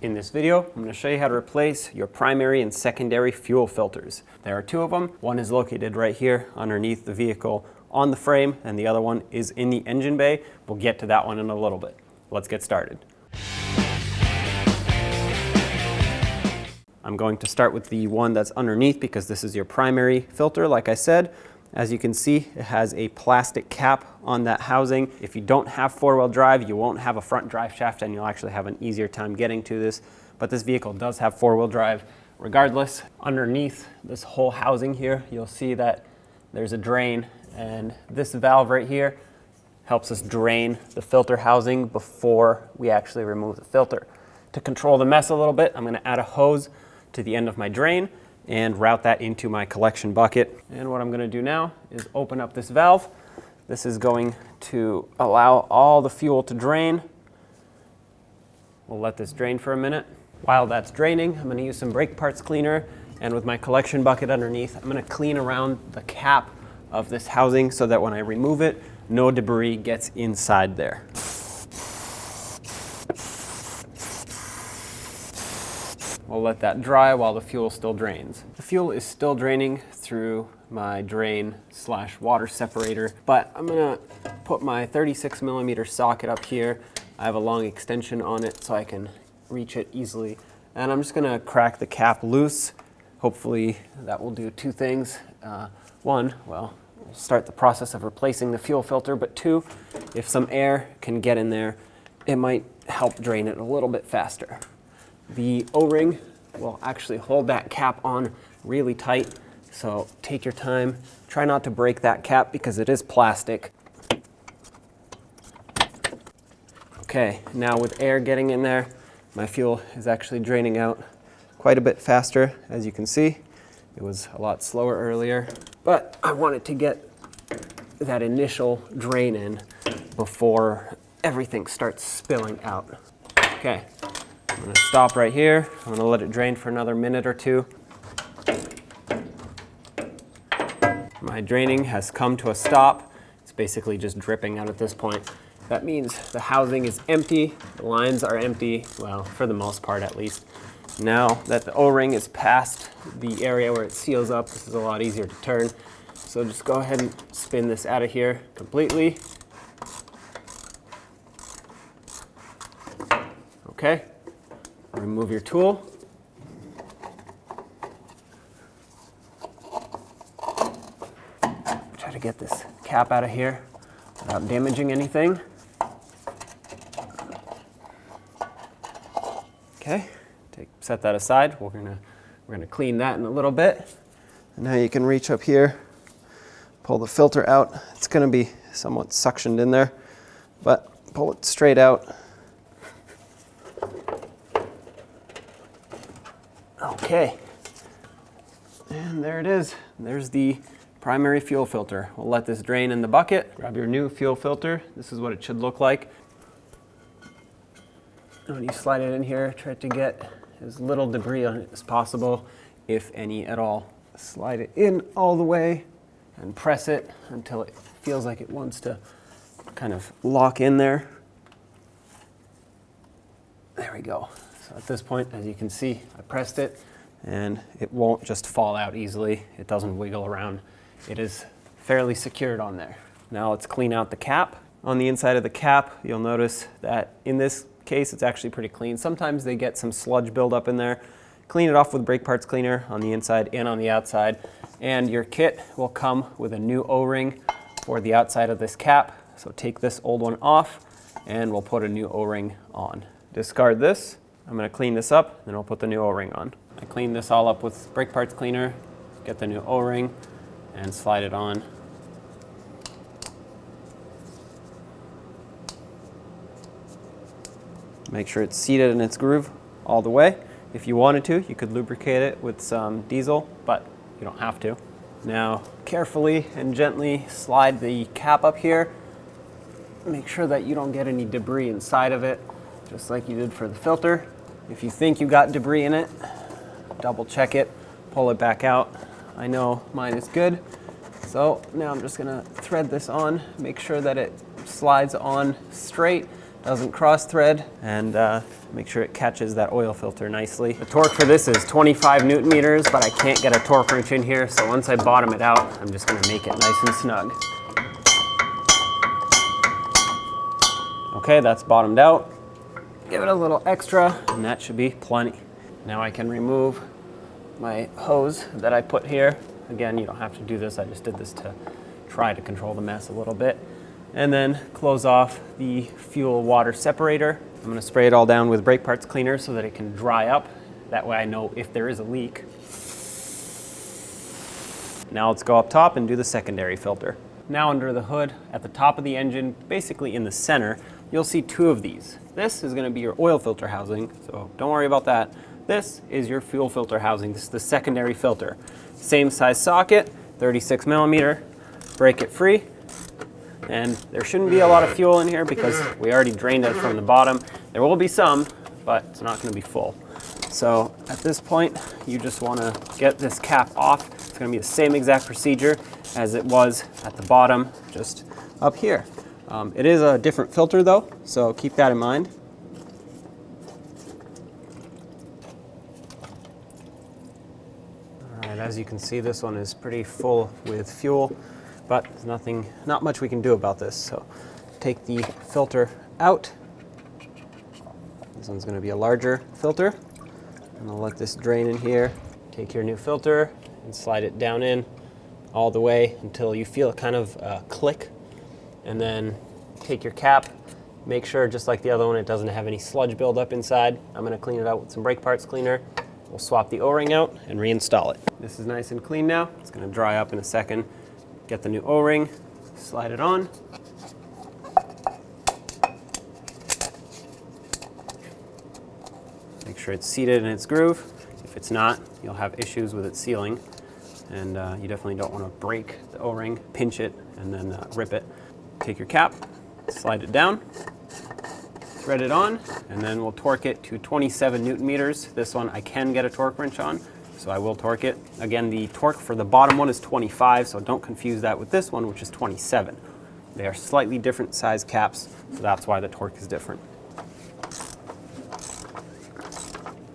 In this video, I'm going to show you how to replace your primary and secondary fuel filters. There are two of them. One is located right here underneath the vehicle on the frame, and the other one is in the engine bay. We'll get to that one in a little bit. Let's get started. I'm going to start with the one that's underneath because this is your primary filter, like I said. As you can see, it has a plastic cap on that housing. If you don't have four-wheel drive, you won't have a front drive shaft and you'll actually have an easier time getting to this. But this vehicle does have four-wheel drive regardless. Underneath this whole housing here, you'll see that there's a drain, and this valve right here helps us drain the filter housing before we actually remove the filter. To control the mess a little bit, I'm going to add a hose to the end of my drain and route that into my collection bucket. And what I'm going to do now is open up this valve. This is going to allow all the fuel to drain. We'll let this drain for a minute. While that's draining, I'm going to use some brake parts cleaner, and with my collection bucket underneath, I'm going to clean around the cap of this housing so that when I remove it, no debris gets inside there. We'll let that dry while the fuel still drains. The fuel is still draining through my drain/water separator, but I'm gonna put my 36mm socket up here. I have a long extension on it so I can reach it easily. And I'm just gonna crack the cap loose. Hopefully that will do two things. One, well, we'll start the process of replacing the fuel filter, but two, if some air can get in there, it might help drain it a little bit faster. The O-ring will actually hold that cap on really tight, so take your time. Try not to break that cap because it is plastic. Okay, now with air getting in there, my fuel is actually draining out quite a bit faster. As you can see, it was a lot slower earlier, but I wanted to get that initial drain in before everything starts spilling out. Okay. I'm going to stop right here. I'm going to let it drain for another minute or two. My draining has come to a stop. It's basically just dripping out at this point. That means the housing is empty, the lines are empty, well, for the most part at least. Now that the O-ring is past the area where it seals up, this is a lot easier to turn. So just go ahead and spin this out of here completely. Okay. Remove your tool. Try to get this cap out of here without damaging anything. Okay, set that aside. We're gonna clean that in a little bit. And now you can reach up here, pull the filter out. It's gonna be somewhat suctioned in there, but pull it straight out. Okay, and there it is. There's the primary fuel filter. We'll let this drain in the bucket. Grab your new fuel filter. This is what it should look like. When you slide it in here, try to get as little debris on it as possible, if any at all. Slide it in all the way and press it until it feels like it wants to kind of lock in there. There we go. So at this point, as you can see, I pressed it, and it won't just fall out easily. It doesn't wiggle around. It is fairly secured on there. Now let's clean out the cap. On the inside of the cap, you'll notice that in this case, it's actually pretty clean. Sometimes they get some sludge buildup in there. Clean it off with brake parts cleaner on the inside and on the outside. And your kit will come with a new O-ring for the outside of this cap. So take this old one off, and we'll put a new O-ring on. Discard this. I'm going to clean this up, then I'll put the new O-ring on. I clean this all up with brake parts cleaner, get the new O-ring, and slide it on. Make sure it's seated in its groove all the way. If you wanted to, you could lubricate it with some diesel, but you don't have to. Now, carefully and gently slide the cap up here. Make sure that you don't get any debris inside of it, just like you did for the filter. If you think you got debris in it, double check it, pull it back out. I know mine is good. So now I'm just gonna thread this on, make sure that it slides on straight, doesn't cross thread, and Make sure it catches that oil filter nicely. The torque for this is 25 Newton meters, but I can't get a torque wrench in here, so once I bottom it out, I'm just gonna make it nice and snug. Okay, that's bottomed out. Give it a little extra, and that should be plenty. Now I can remove my hose that I put here. Again, you don't have to do this, I just did this to try to control the mess a little bit. And then close off the fuel water separator. I'm gonna spray it all down with brake parts cleaner so that it can dry up. That way I know if there is a leak. Now let's go up top and do the secondary filter. Now under the hood, at the top of the engine, basically in the center, you'll see two of these. This is gonna be your oil filter housing, so don't worry about that. This is your fuel filter housing. This is the secondary filter. Same size socket, 36 millimeter, break it free. And there shouldn't be a lot of fuel in here because we already drained it from the bottom. There will be some, but it's not gonna be full. So at this point, you just wanna get this cap off. It's gonna be the same exact procedure as it was at the bottom, just up here. It is a different filter though, so keep that in mind. All right, as you can see, this one is pretty full with fuel, but there's not much we can do about this. So take the filter out. This one's gonna be a larger filter. And I'll let this drain in here. Take your new filter and slide it down in all the way until you feel kind of a click. And then take your cap, make sure just like the other one, it doesn't have any sludge buildup inside. I'm gonna clean it out with some brake parts cleaner. We'll swap the O-ring out and reinstall it. This is nice and clean now. It's gonna dry up in a second. Get the new O-ring, slide it on. Make sure it's seated in its groove. If it's not, you'll have issues with it sealing, and you definitely don't want to break the O-ring, pinch it, and then rip it. Take your cap, slide it down, thread it on, and then we'll torque it to 27 Newton meters. This one I can get a torque wrench on, so I will torque it. Again, the torque for the bottom one is 25, so don't confuse that with this one, which is 27. They are slightly different size caps, so that's why the torque is different.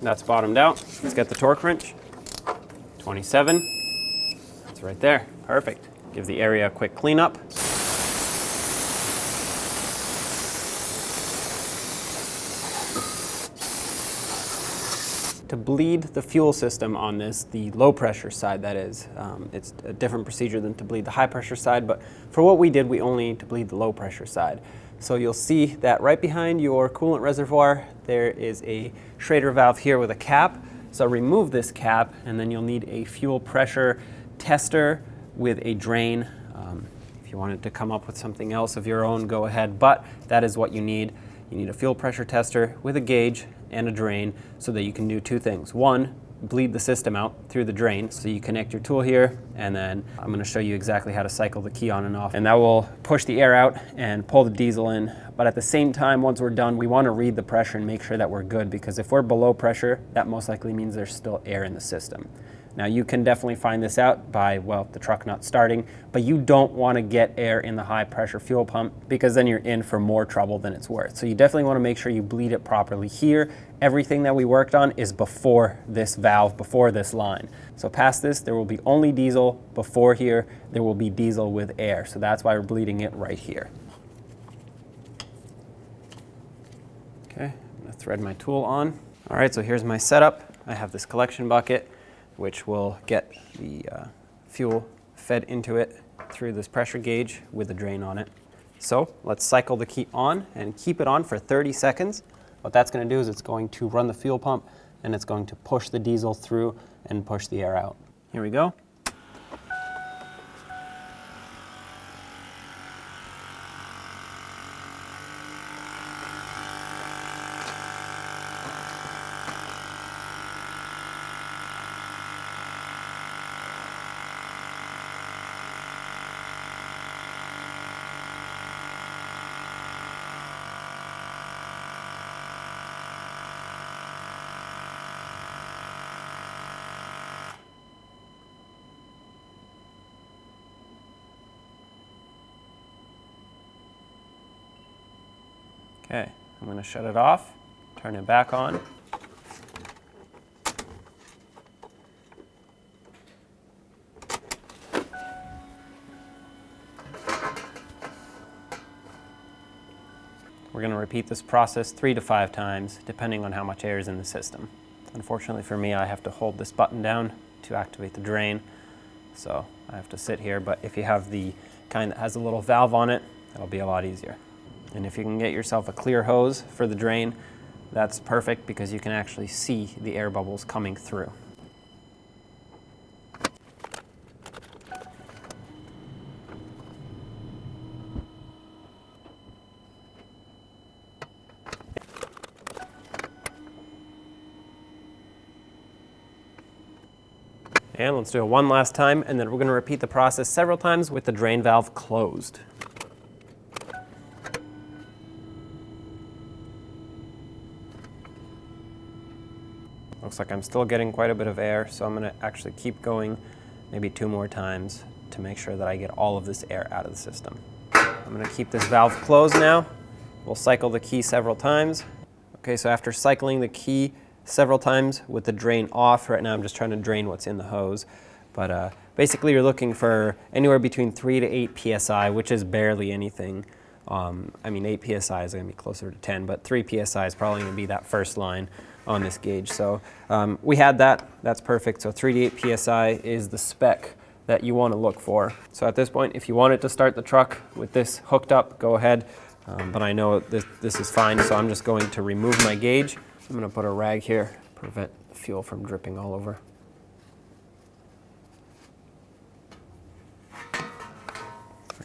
That's bottomed out. Let's get the torque wrench. 27. That's right there. Perfect. Give the area a quick cleanup. To bleed the fuel system on this, the low pressure side that is, it's a different procedure than to bleed the high pressure side, but for what we did, we only need to bleed the low pressure side. So you'll see that right behind your coolant reservoir, there is a Schrader valve here with a cap. So remove this cap, and then you'll need a fuel pressure tester with a drain. If you wanted to come up with something else of your own, go ahead, but that is what you need. You need a fuel pressure tester with a gauge and a drain so that you can do two things. One, bleed the system out through the drain. So you connect your tool here, and then I'm gonna show you exactly how to cycle the key on and off. And that will push the air out and pull the diesel in. But at the same time, once we're done, we wanna read the pressure and make sure that we're good, because if we're below pressure, that most likely means there's still air in the system. Now you can definitely find this out by, well, the truck not starting, but you don't want to get air in the high pressure fuel pump because then you're in for more trouble than it's worth. So you definitely want to make sure you bleed it properly here. Everything that we worked on is before this valve, before this line. So past this, there will be only diesel. Before here, there will be diesel with air. So that's why we're bleeding it right here. Okay, I'm going to thread my tool on. All right, so here's my setup. I have this collection bucket, which will get the fuel fed into it through this pressure gauge with a drain on it. So let's cycle the key on and keep it on for 30 seconds. What that's going to do is it's going to run the fuel pump, and it's going to push the diesel through and push the air out. Here we go. Okay, I'm going to shut it off, Turn it back on. We're going to repeat this process 3 to 5 times, depending on how much air is in the system. Unfortunately for me, I have to hold this button down to activate the drain, so I have to sit here, but if you have the kind that has a little valve on it, it'll be a lot easier. And if you can get yourself a clear hose for the drain, that's perfect because you can actually see the air bubbles coming through. And let's do it one last time, and then we're going to repeat the process several times with the drain valve closed. Looks like I'm still getting quite a bit of air, so I'm going to actually keep going maybe 2 more times to make sure that I get all of this air out of the system. I'm going to keep this valve closed now. We'll cycle the key several times. Okay, so after cycling the key several times with the drain off, right now I'm just trying to drain what's in the hose, but basically you're looking for anywhere between 3 to 8 psi, which is barely anything. I mean 8 psi is going to be closer to 10, but 3 psi is probably going to be that first line on this gauge. So we had that, that's perfect. So 3 to 8 psi is the spec that you want to look for. So at this point, if you wanted to start the truck with this hooked up, go ahead, but I know this is fine, so I'm just going to remove my gauge. I'm going to put a rag here, prevent fuel from dripping all over.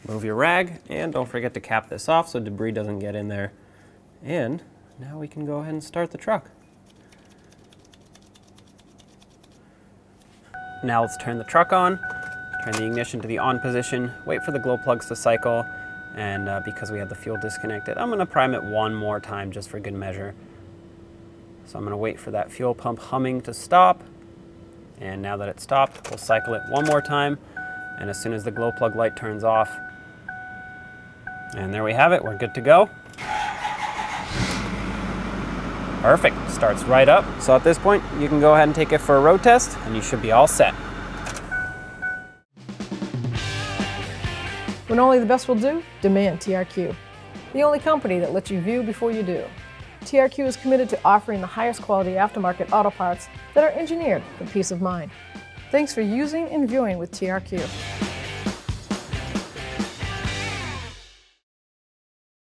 Remove your rag, and don't forget to cap this off so debris doesn't get in there. And now we can go ahead and start the truck. Now let's turn the truck on, turn the ignition to the on position, wait for the glow plugs to cycle, and because we have the fuel disconnected, I'm going to prime it one more time just for good measure. So I'm going to wait for that fuel pump humming to stop, and now that it's stopped, we'll cycle it one more time, and as soon as the glow plug light turns off, and there we have it, we're good to go. Perfect, starts right up. So at this point, you can go ahead and take it for a road test, and you should be all set. When only the best will do, demand TRQ. The only company that lets you view before you do. TRQ is committed to offering the highest quality aftermarket auto parts that are engineered for peace of mind. Thanks for using and viewing with TRQ.